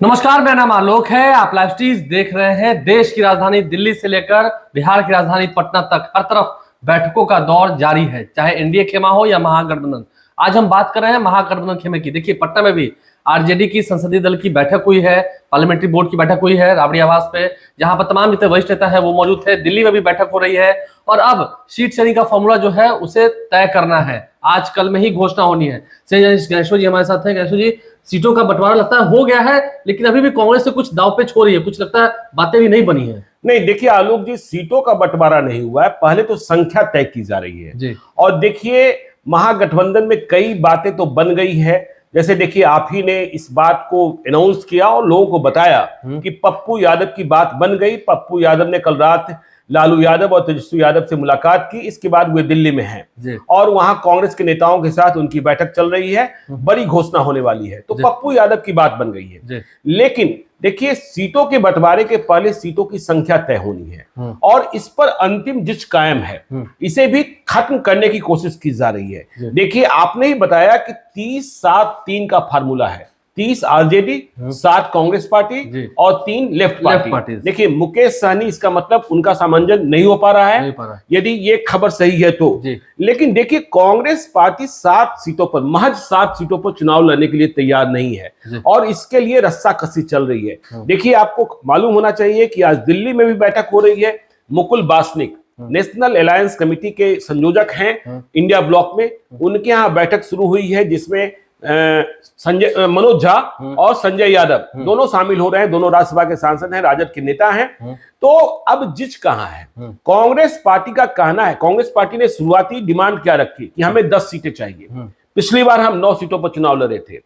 नमस्कार, मेरा नाम आलोक है। आप लाइव स्ट्रीज देख रहे हैं। देश की राजधानी दिल्ली से लेकर बिहार की राजधानी पटना तक हर तरफ बैठकों का दौर जारी है, चाहे एनडीए खेमा हो या महागठबंधन। आज हम बात कर रहे हैं महागठबंधन खेमे की। देखिए, पटना में भी आरजेडी की संसदीय दल की बैठक हुई है, पार्लियामेंट्री बोर्ड की बैठक हुई है राबड़ी आवास पे, जहां पर तमाम जितने वरिष्ठ नेता है वो मौजूद थे। दिल्ली में भी बैठक हो रही है और अब सीट शेयरिंग का फॉर्मूला जो है उसे तय करना है। आज कल में ही घोषणा होनी है। गणेश्वर जी हमारे साथ हैं। गणेश्वर जी, सीटों का बंटवारा लगता है हो गया है, लेकिन अभी भी कांग्रेस से कुछ दांव पे छोड़ रही है, कुछ लगता है बातें भी नहीं बनी है। नहीं, देखिए आलोक जी, सीटों का बंटवारा नहीं हुआ है, पहले तो संख्या तय की जा रही है जी। और देखिए महागठबंधन में कई बातें तो बन गई है। जैसे देखिए, आप ही ने इस बात को अनाउंस किया और लोगों को बताया कि पप्पू यादव की बात बन गई। पप्पू यादव ने कल रात लालू यादव और तेजस्वी यादव से मुलाकात की। इसके बाद वे दिल्ली में हैं और वहां कांग्रेस के नेताओं के साथ उनकी बैठक चल रही है। बड़ी घोषणा होने वाली है, तो पप्पू यादव की बात बन गई है। लेकिन देखिए, सीटों के बंटवारे के पहले सीटों की संख्या तय होनी है और इस पर अंतिम जिच कायम है। इसे भी खत्म करने की कोशिश की जा रही है। देखिए, आपने ही बताया कि 30-7-3 का फार्मूला है। 30 आरजेडी, 7 कांग्रेस पार्टी और 3 लेफ्ट पार्टी। देखिए, मुकेश सहनी, इसका मतलब उनका सामंजस्य नहीं हो पा रहा है यदि ये खबर सही है तो। लेकिन देखिए, कांग्रेस पार्टी 7 सीटों पर, महज 7 सीटों पर चुनाव लड़ने के लिए तैयार नहीं है और इसके लिए रस्साकसी चल रही है। देखिए, आपको मालूम होना चाहिए कि आज दिल्ली में भी बैठक हो रही है। Mukul Wasnik national alliance committee के संयोजक हैं इंडिया ब्लॉक में। उनके यहाँ बैठक शुरू हुई है जिसमें मनोज झा और संजय यादव दोनों शामिल हो रहे हैं। दोनों राज्यसभा के सांसद हैं, राजद के नेता हैं। तो अब जिच कहां है? कांग्रेस पार्टी का कहना है, कांग्रेस पार्टी ने शुरुआती डिमांड क्या रखी कि हमें 10 सीटें चाहिए। पिछली बार हम 9 सीटों पर चुनाव लड़े थे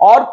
और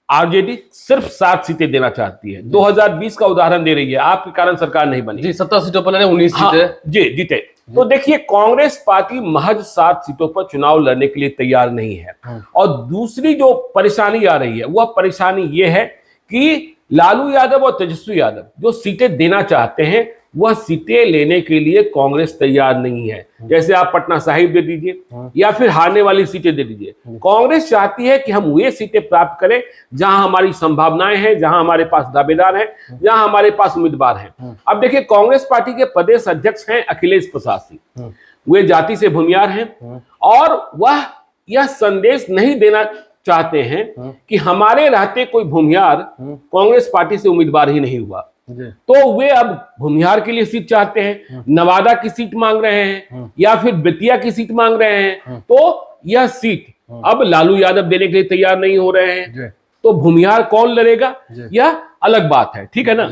आरजेडी सिर्फ 7 सीटें देना चाहती है। 2020 का उदाहरण दे रही है, आपके कारण सरकार नहीं बनी। 17 सीटों पर लड़े, 19 सीटें जी जीते। तो देखिए, कांग्रेस पार्टी महज 7 सीटों पर चुनाव लड़ने के लिए तैयार नहीं है। और दूसरी जो परेशानी आ रही है वह परेशानी ये है कि लालू यादव और तेजस्वी यादव जो सीटें देना चाहते हैं वह सीटें लेने के लिए कांग्रेस तैयार नहीं है। जैसे आप पटना साहिब दे दीजिए या फिर हारने वाली सीटें दे दीजिए। कांग्रेस चाहती है कि हम वे सीटें प्राप्त करें जहां हमारी संभावनाएं हैं, जहां हमारे पास दावेदार हैं, जहां हमारे पास उम्मीदवार हैं। अब देखिए, कांग्रेस पार्टी के प्रदेश अध्यक्ष हैं अखिलेश प्रसाद सिंह। वे जाति से भूमियार हैं और वह यह संदेश नहीं देना चाहते हैं कि हमारे रहते कोई भूमियार कांग्रेस पार्टी से उम्मीदवार ही नहीं हुआ। तो वे अब भूमिहार के लिए सीट चाहते हैं, नवादा की सीट मांग रहे हैं या फिर बेतिया की सीट मांग रहे हैं। तो यह सीट अब लालू यादव देने के लिए तैयार नहीं हो रहे हैं। तो भूमिहार कौन लड़ेगा, यह अलग बात है, ठीक है ना।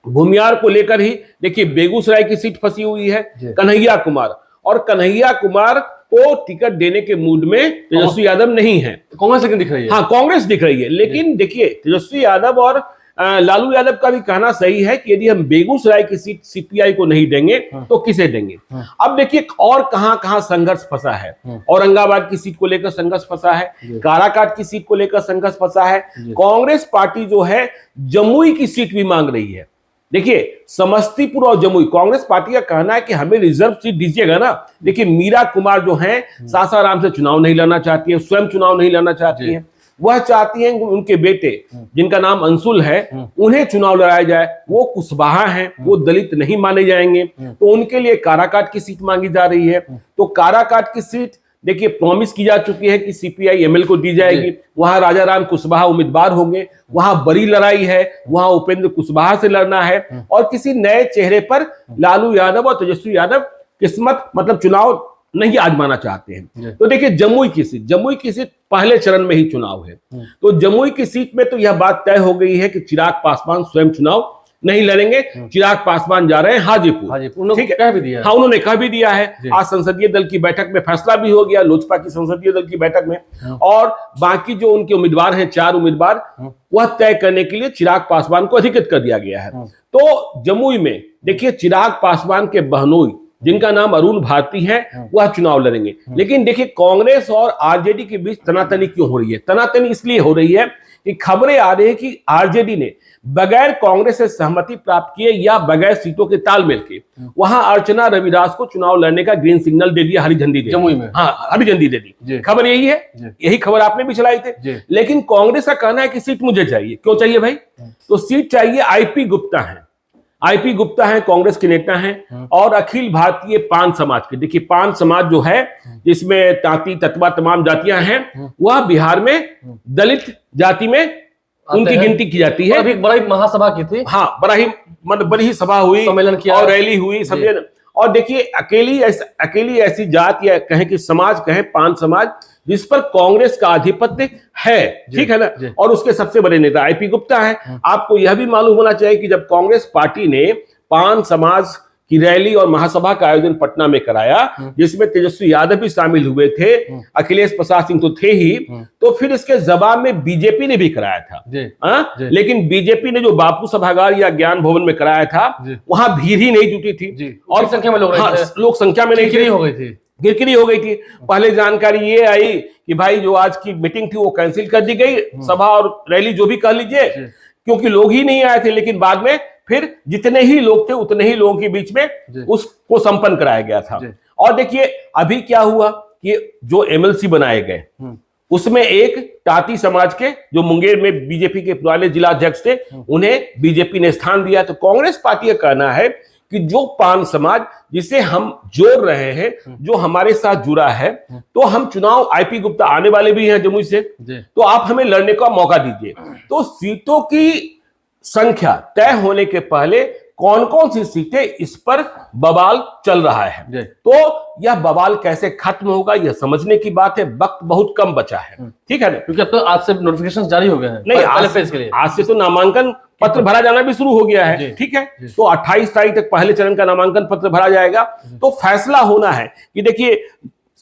भूमिहार को लेकर ही देखिए, बेगूसराय की सीट फंसी हुई है कन्हैया कुमार, और कन्हैया कुमार को टिकट देने के मूड में तेजस्वी यादव नहीं है। कांग्रेस लेकिन दिख रही है। हाँ, कांग्रेस दिख रही है। लेकिन देखिए, तेजस्वी यादव और लालू यादव का भी कहना सही है कि यदि हम बेगूसराय की सीट सीपीआई को नहीं देंगे तो किसे देंगे। अब देखिए, और कहां कहां संघर्ष फंसा है। औरंगाबाद की सीट को लेकर संघर्ष फंसा है, काराकाट की सीट को लेकर संघर्ष फंसा है। कांग्रेस पार्टी जो है जमुई की सीट भी मांग रही है। देखिए, समस्तीपुर और जमुई, कांग्रेस पार्टी का कहना है कि हमें रिजर्व सीट दीजिएगा ना। देखिए, मीरा कुमार जो है सासाराम से चुनाव नहीं लड़ना चाहती है, स्वयं चुनाव नहीं लड़ना चाहती है। वह चाहती हैं कि उनके बेटे जिनका नाम अंशुल है उन्हें चुनाव लड़ाया जाए। वो कुशवाहा हैं, वो दलित नहीं माने जाएंगे, तो उनके लिए काराकाट की सीट मांगी जा रही है। तो काराकाट की सीट देखिए प्रॉमिस की जा चुकी है कि सीपीआई एमएल को दी जाएगी। वहां राजा राम कुशवाहा उम्मीदवार होंगे। वहां बड़ी लड़ाई है, वहां उपेंद्र कुशवाहा से लड़ना है और किसी नए चेहरे पर लालू यादव और तेजस्वी यादव किस्मत मतलब चुनाव नहीं आजमाना चाहते हैं। तो देखिए, जमुई की सीट पहले चरण में ही चुनाव है। तो जमुई की सीट में तो यह बात तय हो गई है कि चिराग पासवान स्वयं चुनाव नहीं लड़ेंगे। चिराग पासवान जा रहे हैं हाजीपुर। ठीक है, कह भी दिया है। हाँ, उन्होंने कह भी दिया है। आज संसदीय दल की बैठक में फैसला भी हो गया, लोजपा की संसदीय दल की बैठक में। और बाकी जो उनके उम्मीदवार हैं, 4 उम्मीदवार, वह तय करने के लिए चिराग पासवान को अधिकृत कर दिया गया है। तो जमुई में देखिए, चिराग पासवान के बहनोई जिनका नाम अरुण भारती है, वह चुनाव लड़ेंगे। लेकिन देखिए कांग्रेस और आरजेडी के बीच तनातनी क्यों हो रही है? तनातनी इसलिए हो रही है कि खबरें आ रही है कि आरजेडी ने बगैर कांग्रेस से सहमति प्राप्त किए या बगैर सीटों के तालमेल के वहां अर्चना रविदास को चुनाव लड़ने का ग्रीन सिग्नल दे दिया, हरी झंडी दे दी। जमुई में हाँ, हरी झंडी दे दी। खबर यही है, यही खबर आपने भी चलाई थी। लेकिन कांग्रेस का कहना है कि सीट मुझे चाहिए। क्यों चाहिए भाई? तो सीट चाहिए। आईपी गुप्ता है, आईपी गुप्ता है, कांग्रेस के नेता हैं और अखिल भारतीय पान समाज के। देखिए पान समाज जो है जिसमें तांती तत्वा तमाम जातियां हैं, वह बिहार में दलित जाति में उनकी गिनती की जाती है। अभी बड़ी महासभा की थी। हाँ, बड़ी ही सभा हुई, सम्मेलन किया और रैली हुई, सम्मेलन। और देखिए अकेली ऐसी जात या कहें कि समाज कहें पान समाज जिस पर कांग्रेस का आधिपत्य है, ठीक है ना, और उसके सबसे बड़े नेता आईपी गुप्ता है। आपको यह भी मालूम होना चाहिए कि जब कांग्रेस पार्टी ने पान समाज की रैली और महासभा का आयोजन पटना में कराया, जिसमें तेजस्वी यादव भी शामिल हुए थे, अखिलेश प्रसाद सिंह तो थे ही, तो फिर इसके जवाब में बीजेपी ने भी कराया था। लेकिन बीजेपी ने जो बापू सभागार या ज्ञान भवन में कराया था, वहां भीड़ ही नहीं जुटी थी और संख्या में लोग संख्या में नहीं हो गई थी, गिरकिरी हो गई थी। पहले जानकारी ये आई कि भाई जो आज की मीटिंग थी वो कैंसिल कर दी गई, सभा और रैली जो भी कह लीजिए, क्योंकि लोग ही नहीं आए थे। लेकिन बाद में फिर जितने ही लोग थे उतने ही लोगों के बीच में उसको संपन्न कराया गया था। और देखिए अभी क्या हुआ कि जो एमएलसी बनाए गए उसमें एक तांती समाज के जो मुंगेर में बीजेपी के पुराने जिला अध्यक्ष थे, उन्हें बीजेपी ने स्थान दिया। तो कांग्रेस पार्टी का कहना है कि जो पान समाज जिसे हम जोड़ रहे हैं, जो हमारे साथ जुड़ा है, तो हम चुनाव, आईपी गुप्ता आने वाले भी हैं जमुई से, तो आप हमें लड़ने का मौका दीजिए। तो सीटों की संख्या तय होने के पहले कौन कौन सी सीटें, इस पर बवाल चल रहा है। तो यह बवाल कैसे खत्म होगा यह समझने की बात है। वक्त बहुत कम बचा है, ठीक है ना, क्योंकि अब तो आज से नोटिफिकेशन जारी हो गए हैं। नहीं, आज से तो नामांकन पत्र भरा जाना भी शुरू हो गया है, ठीक है। तो 28 तारीख तक पहले चरण का नामांकन पत्र भरा जाएगा। तो फैसला होना है कि देखिए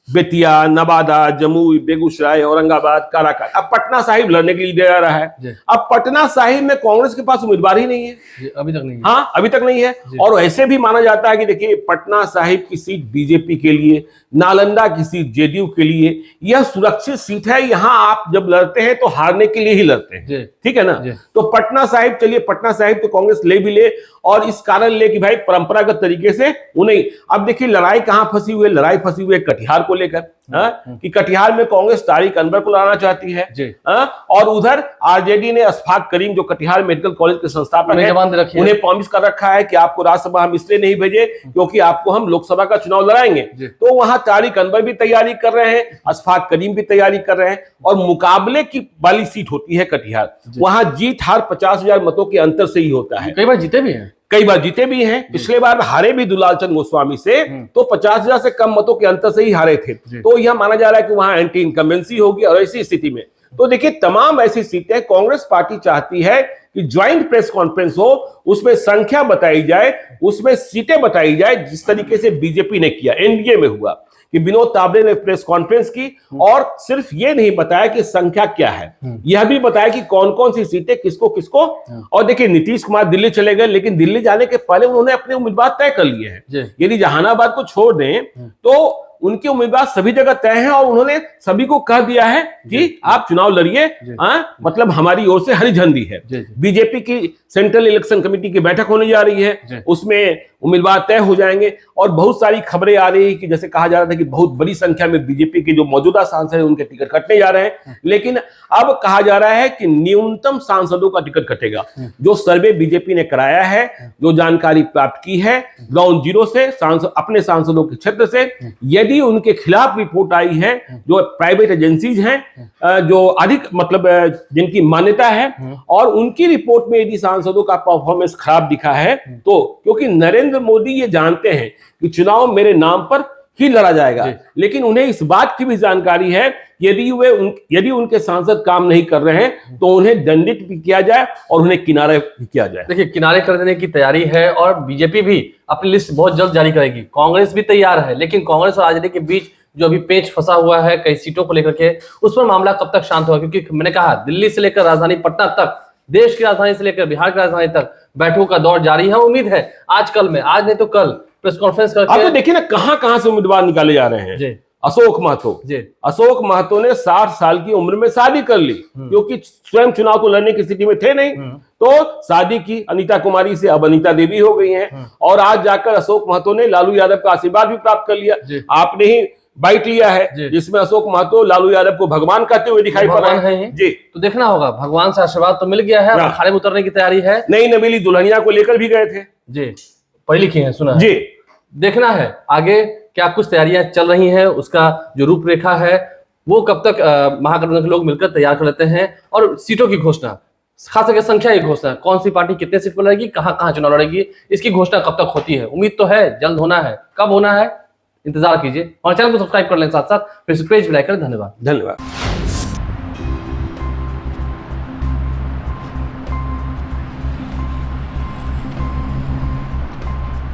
बेतिया, नवादा, जमुई, बेगूसराय, औरंगाबाद, काराकाट, अब पटना साहिब लड़ने के लिए जा रहा है। अब पटना साहिब में कांग्रेस के पास उम्मीदवार ही नहीं है, अभी तक नहीं है। हाँ, अभी तक नहीं है। और ऐसे भी माना जाता है कि देखिए पटना साहिब की सीट बीजेपी के लिए, नालंदा की सीट जेडीयू के लिए, यह सुरक्षित सीट है। यहाँ आप जब लड़ते हैं तो हारने के लिए ही लड़ते हैं, ठीक है ना। तो पटना साहिब, चलिए पटना साहिब तो कांग्रेस ले भी ले, और इस कारण ले कि भाई परंपरागत तरीके से उन्हें, अब देखिए लड़ाई कहां फंसी हुई है, लड़ाई फंसी हुई है कटिहार को लेकर, कि कटिहार में कांग्रेस तारिक अनवर को लाना चाहती है, और उधर आरजेडी ने अशफाक करीम जो कटिहार मेडिकल कॉलेज के संस्थापक हैं, उन्हें प्रॉमिस कर रखा है कि आपको राज्यसभा हम इसलिए नहीं भेजे क्योंकि आपको हम लोकसभा का चुनाव लड़ाएंगे। तो वहां तारिक अनवर भी तैयारी कर रहे हैं, अशफाक करीम भी तैयारी कर रहे हैं, और मुकाबले की वाली सीट होती है कटिहार। वहां जीत हार 50,000 मतों के अंतर से ही होता है। कई बार जीते भी हैं, कई बार जीते भी हैं। पिछले बार हारे भी दुलालचंद गोस्वामी से, तो 50,000 से कम मतों के अंतर से ही हारे थे। तो यह माना जा रहा है कि वहां एंटी इनकम्बेंसी होगी। और ऐसी स्थिति में तो देखिए तमाम ऐसी सीटें कांग्रेस पार्टी चाहती है कि ज्वाइंट प्रेस कॉन्फ्रेंस हो, उसमें संख्या बताई जाए, उसमें सीटें बताई जाए, जिस तरीके से बीजेपी ने किया, एनडीए में हुआ कि विनोद तावड़े ने प्रेस कॉन्फ्रेंस की और सिर्फ ये नहीं बताया कि संख्या क्या है, यह भी बताया कि कौन कौन सी सीटें किसको किसको। और देखिए नीतीश कुमार दिल्ली चले गए, लेकिन दिल्ली जाने के पहले उन्होंने अपने उम्मीदवार तय कर लिए हैं। यदि जहानाबाद को छोड़ दें तो उनके उम्मीदवार सभी जगह तय हैं, और उन्होंने सभी को कह दिया है कि आप चुनाव लड़िए, मतलब हमारी ओर से हरी झंडी है। बीजेपी की सेंट्रल इलेक्शन कमेटी की बैठक होने जा रही है, उसमें उम्मीदवार तय हो जाएंगे। और बहुत सारी खबरें आ रही है कि जैसे कहा जा रहा था कि बहुत बड़ी संख्या में बीजेपी के जो मौजूदा सांसद हैं उनके टिकट कटने जा रहे हैं, लेकिन अब कहा जा रहा है कि न्यूनतम सांसदों का टिकट कटेगा। जो सर्वे बीजेपी ने कराया है, जो जानकारी प्राप्त की है ग्राउंड जीरो से, अपने सांसदों के क्षेत्र से, यदि उनके खिलाफ रिपोर्ट आई है, जो प्राइवेट एजेंसीज हैं जो अधिक मतलब जिनकी मान्यता है, और उनकी रिपोर्ट में यदि सांसदों का परफॉर्मेंस खराब दिखा है, तो क्योंकि नरेंद्र मोदी ये जानते हैं कि चुनाव मेरे नाम पर ही लड़ा जाएगा, लेकिन उन्हें इस बात की भी जानकारी है यदि उनके सांसद काम नहीं कर रहे हैं तो उन्हें दंडित भी किया जाए और उन्हें किनारे भी किया जाए। देखिए किनारे कर देने की तैयारी है, और बीजेपी भी अपनी लिस्ट बहुत जल्द जारी करेगी। कांग्रेस भी तैयार है, लेकिन कांग्रेस और आरजेडी के बीच जो अभी पेच फंसा हुआ है कई सीटों को लेकर के, उस पर मामला कब तक शांत होगा? क्योंकि मैंने कहा दिल्ली से लेकर राजधानी पटना तक, देश की राजधानी से लेकर बिहार की राजधानी तक बैठकों का दौर जारी है। उम्मीद है आज नहीं तो कल प्रेस कॉन्फ्रेंस आप तो करके। देखिए ना कहां कहां से उम्मीदवार निकाले जा रहे हैं। जी अशोक महतो, जी अशोक महतो ने 60 साल की उम्र में शादी कर ली, क्योंकि स्वयं चुनाव तो लड़ने की स्थिति में थे नहीं, तो शादी की अनीता कुमारी से, अब अनीता देवी हो गई हैं। और आज जाकर अशोक महतो ने लालू यादव का आशीर्वाद भी प्राप्त कर लिया। जी। आपने ही बाइट लिया है जी। जिसमें अशोक महतो लालू यादव को भगवान कहते हुए दिखाई पड़ भगवान रहे है ये। हैं। जी, तो देखना होगा, भगवान से आशीर्वाद तो मिल गया है, अब हाँ। अखाड़े में उतरने की तैयारी है। नई नवेली दुल्हनिया को लेकर भी गए थे। जी पढ़ी लिखी है, सुना है। जी, देखना है आगे क्या कुछ तैयारियां चल रही हैं, उसका जो रूपरेखा है वो कब तक महागठबंधन के लोग मिलकर तैयार कर लेते हैं। और सीटों की घोषणा, खास करके संख्या की घोषणा, कौन सी पार्टी कितने सीट पर लड़ेगी, कहां कहां चुनाव लड़ेगी, इसकी घोषणा कब तक होती है। उम्मीद तो है जल्द होना है, कब होना है इंतजार कीजिए। और चैनल को सब्सक्राइब कर लें, साथ साथ फेसबुक पेज भी लाइक करें। धन्यवाद। धन्यवाद।